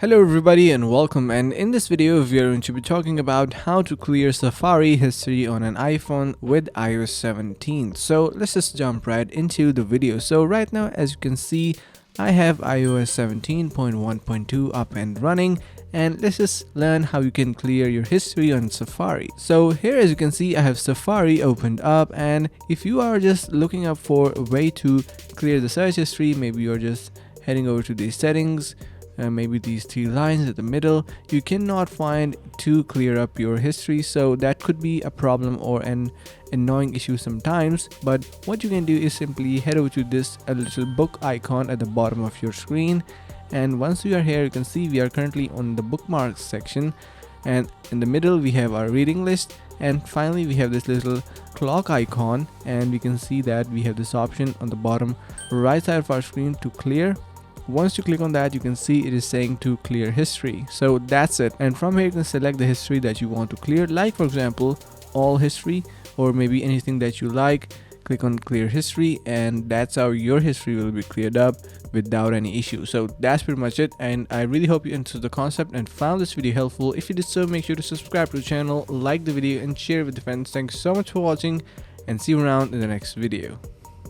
Hello everybody and welcome, and in this video we are going to be talking about how to clear Safari history on an iPhone with iOS 17. So let's just jump right into the video. So right now, as you can see, I have iOS 17.1.2 up and running, and let's just learn how you can clear your history on Safari. So here, as you can see, I have Safari opened up, and if you are just looking up for a way to clear the search history, maybe you're just heading over to the settings, maybe these three lines at the middle, you cannot find to clear up your history. So that could be a problem or an annoying issue sometimes. But what you can do is simply head over to this little book icon at the bottom of your screen, and once you are here, you can see we are currently on the bookmarks section, and in the middle we have our reading list, and finally we have this little clock icon, and we can see that we have this option on the bottom right side of our screen to clear. Once you click on that, you can see it is saying to clear history. So that's it, and from here you can select the history that you want to clear, like for example all history, or maybe anything that you like. Click on clear history, and that's how your history will be cleared up without any issue. So that's pretty much it, and I really hope you understood the concept and found this video helpful. If you did so, make sure to subscribe to the channel, like the video, and share it with your friends. Thanks so much for watching, and see you around in the next video.